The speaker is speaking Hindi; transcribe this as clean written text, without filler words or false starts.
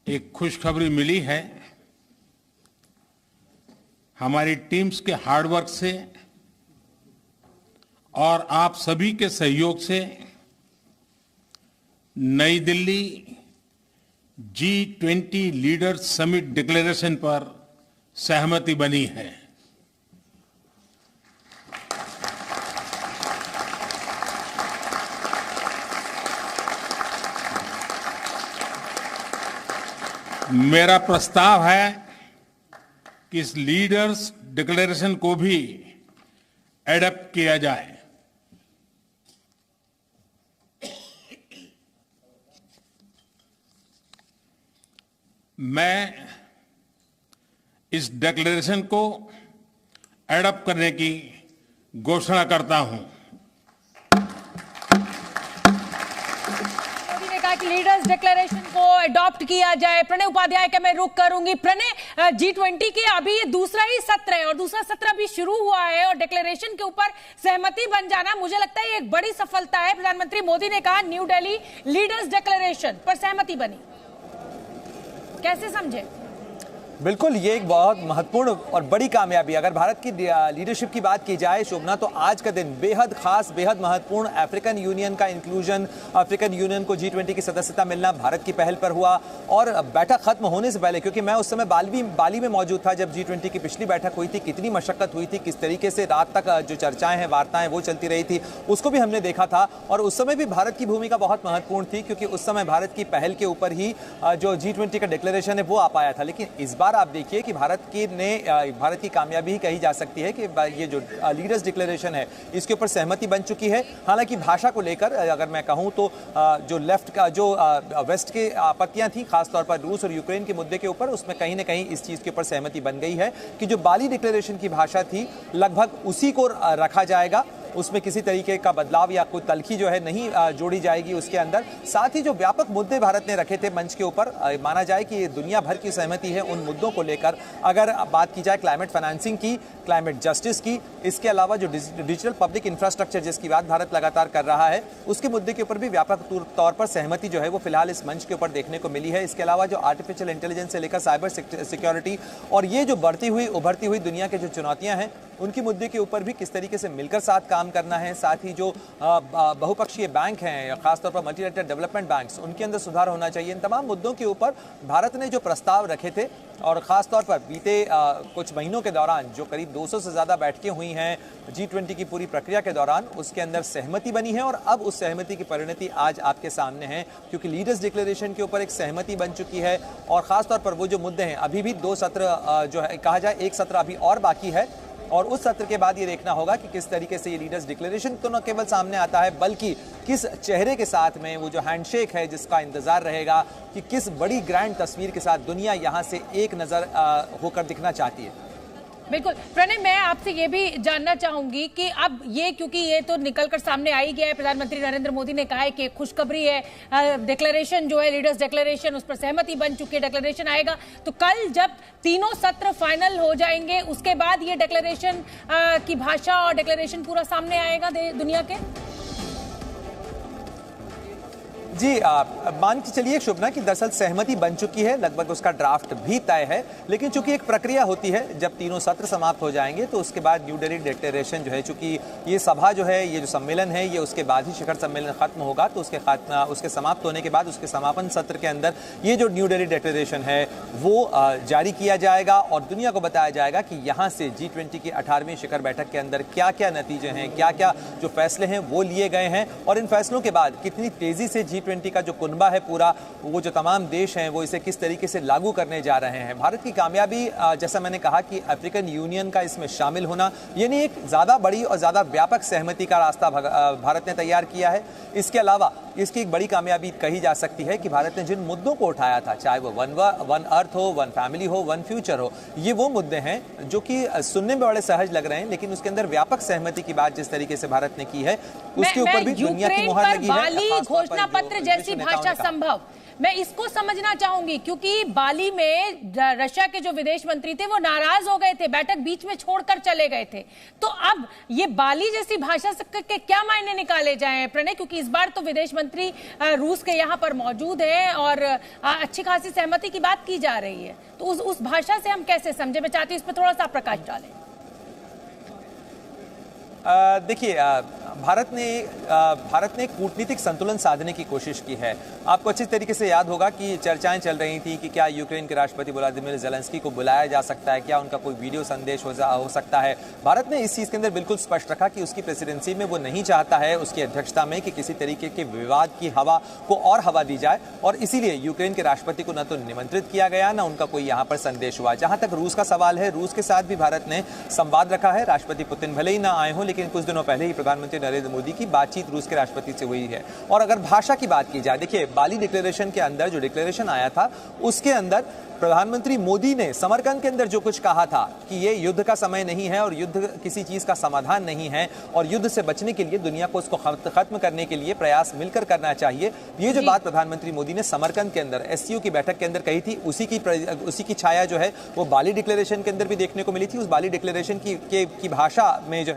एक खुशखबरी मिली है। हमारी टीम्स के हार्डवर्क से और आप सभी के सहयोग से नई Delhi G20 leaders summit declaration पर सहमति बनी है। मेरा प्रस्ताव है कि इस लीडर्स डिक्लेरेशन को भी एडॉप्ट किया जाए। मैं इस डिक्लेरेशन को एडॉप्ट करने की घोषणा करता हूं। मोदी ने कहा कि लीडर्स डिक्लेरेशन को अडॉप्ट किया जाए। प्रणय उपाध्याय का मैं रुख करूंगी। प्रणय, G20 के अभी ये दूसरा ही सत्र है और दूसरा सत्र अभी शुरू हुआ है और डिक्लेरेशन के ऊपर सहमति बन जाना, मुझे लगता है ये एक बड़ी सफलता है। प्रधानमंत्री मोदी ने कहा न्यू दिल्ली लीडर्स डिक्लेरेशन पर सहमति बनी, कैसे समझे? बिल्कुल, ये एक बहुत महत्वपूर्ण और बड़ी कामयाबी। अगर भारत की लीडरशिप की बात की जाए शोभना, तो आज का दिन बेहद खास, बेहद महत्वपूर्ण। अफ्रीकन यूनियन का इंक्लूजन, अफ्रीकन यूनियन को G20 की सदस्यता मिलना भारत की पहल पर हुआ। और बैठक खत्म होने से पहले, क्योंकि मैं उस समय बाली में मौजूद था जब G20 की पिछली बैठक हुई थी, कितनी मशक्कत हुई थी, किस तरीके से रात तक जो चर्चाएं हैं, वार्ताएं वो चलती रही थी, उसको भी हमने देखा था। और उस समय भी भारत की भूमिका बहुत महत्वपूर्ण थी, क्योंकि उस समय भारत की पहल के ऊपर ही जो G20 का डिक्लेरेशन है वो आ पाया था। लेकिन इस बार आप देखिए कि भारत की कामयाबी ही कही जा सकती है कि ये जो लीडर्स डिक्लेरेशन है इसके ऊपर सहमति बन चुकी है। हालांकि भाषा को लेकर अगर मैं कहूं तो जो लेफ्ट का जो वेस्ट के आपत्तियां थी, खासतौर पर रूस और यूक्रेन के मुद्दे के ऊपर, उसमें कहीं ना कहीं इस चीज के ऊपर सहमति बन गई है कि जो बाली डिक्लेरेशन की भाषा थी लगभग उसी को रखा जाएगा। उसमें किसी तरीके का बदलाव या कोई तलखी जो है नहीं जोड़ी जाएगी उसके अंदर। साथ ही जो व्यापक मुद्दे भारत ने रखे थे मंच के ऊपर, माना जाए कि दुनिया भर की सहमति है उन मुद्दों को लेकर। अगर बात की जाए क्लाइमेट फाइनेंसिंग की, क्लाइमेट जस्टिस की, इसके अलावा जो डिजिटल पब्लिक इंफ्रास्ट्रक्चर जिसकी बात भारत लगातार कर रहा है, उसके मुद्दे के ऊपर भी व्यापक तौर पर सहमति जो है वो फिलहाल इस मंच के ऊपर देखने को मिली है। इसके अलावा जो आर्टिफिशियल इंटेलिजेंस से लेकर साइबर सिक्योरिटी और ये जो बढ़ती हुई उभरती हुई दुनिया की जो चुनौतियां हैं, उनके मुद्दे के ऊपर भी किस तरीके से मिलकर साथ काम करना है। साथ ही जो बहुपक्षीय बैंक हैं, खासतौर पर मल्टीलैटरल डेवलपमेंट बैंक्स, उनके अंदर सुधार होना चाहिए। इन तमाम मुद्दों के ऊपर भारत ने जो प्रस्ताव रखे थे और खासतौर पर बीते कुछ महीनों के दौरान जो करीब 200 से ज़्यादा बैठकें हुई हैं G20 की पूरी प्रक्रिया के दौरान, उसके अंदर सहमति बनी है। और अब उस सहमति की परिणति आज आपके सामने है, क्योंकि लीडर्स डिक्लेरेशन के ऊपर एक सहमति बन चुकी है। और खासतौर पर वो जो मुद्दे हैं, अभी भी 2 सत्र जो है, कहा जाए एक सत्र अभी और बाकी है, और उस सत्र के बाद ये देखना होगा कि किस तरीके से ये लीडर्स डिक्लेरेशन तो न केवल सामने आता है, बल्कि किस चेहरे के साथ में वो जो हैंडशेक है जिसका इंतजार रहेगा, कि किस बड़ी ग्रैंड तस्वीर के साथ दुनिया यहां से एक नजर होकर दिखना चाहती है। बिल्कुल प्रणय, मैं आपसे ये भी जानना चाहूंगी कि अब ये, क्योंकि ये तो निकलकर सामने आ ही गया है, प्रधानमंत्री नरेंद्र मोदी ने कहा है कि खुशखबरी है, डिक्लेरेशन जो है लीडर्स डिक्लेरेशन, उस पर सहमति बन चुकी है, डिक्लेरेशन आएगा। तो कल जब तीनों सत्र फाइनल हो जाएंगे उसके बाद ये डिक्लेरेशन की भाषा और डिक्लेरेशन पूरा सामने आएगा दुनिया के? जी, मान के चलिए शुभना कि दरअसल सहमति बन चुकी है, लगभग उसका ड्राफ्ट भी तय है। लेकिन चूंकि एक प्रक्रिया होती है, जब तीनों सत्र समाप्त हो जाएंगे तो उसके बाद न्यू दिल्ली डिक्लेरेशन जो है, चूंकि ये सभा जो है, ये जो सम्मेलन है, ये उसके बाद ही शिखर सम्मेलन खत्म होगा, तो उसके समाप्त होने के बाद उसके समापन सत्र के अंदर ये जो न्यू दिल्ली डिक्लेरेशन है वो जारी किया जाएगा और दुनिया को बताया जाएगा कि यहाँ से G20 की 18वीं शिखर बैठक के अंदर क्या क्या नतीजे हैं, क्या क्या जो फैसले हैं वो लिए गए हैं, और इन फैसलों के बाद कितनी तेजी से G20 का जो कुनबा है पूरा, वो जो तमाम देश हैं वो इसे किस तरीके से लागू करने जा रहे हैं। भारत की कामयाबी, जैसा मैंने कहा कि अफ्रीकन यूनियन का इसमें शामिल होना, यानी एक ज्यादा बड़ी और ज्यादा व्यापक सहमति का रास्ता भारत ने तैयार किया है। इसके अलावा इसकी एक बड़ी कामयाबी कही जा सकती है कि भारत ने जिन मुद्दों को उठाया था, चाहे वो वन अर्थ हो, वन फैमिली हो, वन फ्यूचर हो, ये वो मुद्दे हैं जो कि सुनने में बड़े सहज लग रहे हैं, लेकिन उसके अंदर व्यापक सहमति की बात जिस तरीके से भारत ने की है, उसके ऊपर भी दुनिया की मुहर लगी है। घोषणा पत्र जैसी भाषा संभव, मैं इसको समझना चाहूंगी, क्योंकि बाली में रशिया के जो विदेश मंत्री थे वो नाराज हो गए थे, बैठक बीच में छोड़कर चले गए थे। तो अब ये बाली जैसी भाषा के क्या मायने निकाले जाएं प्रणय, क्योंकि इस बार तो विदेश मंत्री रूस के यहाँ पर मौजूद है और अच्छी खासी सहमति की बात की जा रही है, तो उस भाषा से हम कैसे समझे? मैं चाहती हूँ इस पर थोड़ा सा प्रकाश डालें। देखिए, भारत ने कूटनीतिक संतुलन साधने की कोशिश की है। आपको अच्छी तरीके से याद होगा कि चर्चाएं चल रही थी कि क्या यूक्रेन के राष्ट्रपति व्लादिमीर ज़ेलेंस्की को बुलाया जा सकता है, क्या उनका कोई वीडियो संदेश हो सकता है। भारत ने इस चीज़ के अंदर बिल्कुल स्पष्ट रखा कि उसकी प्रेसिडेंसी में वो नहीं चाहता है, उसकी अध्यक्षता में, कि किसी तरीके के विवाद की हवा को और हवा दी जाए, और इसीलिए यूक्रेन के राष्ट्रपति को न तो निमंत्रित किया गया, न उनका कोई यहाँ पर संदेश हुआ। जहाँ तक रूस का सवाल है, रूस के साथ भी भारत ने संवाद रखा है। राष्ट्रपति पुतिन भले ही ना आए हों, लेकिन कुछ दिनों पहले ही प्रधानमंत्री नरेंद्र मोदी की बातचीत रूस के राष्ट्रपति से हुई है। और अगर भाषा की बात की जाए, देखिए बाली डिक्लेरेशन के अंदर जो डिक्लेरेशन आया था उसके अंदर प्रधानमंत्री मोदी ने समरकंद के अंदर जो कुछ कहा था कि ये युद्ध का समय नहीं है और युद्ध किसी चीज का समाधान नहीं है, और युद्ध से बचने के लिए दुनिया को उसको खत्म करने के लिए प्रयास मिलकर करना चाहिए, ये जो बात प्रधानमंत्री मोदी ने समरकंद के अंदर एससीओ की बैठक के अंदर कही थी, उसी की छाया जो है वो बाली डिक्लेरेशन के अंदर भी देखने को मिली थी। उस बाली डिक्लेरेशन की भाषा में जो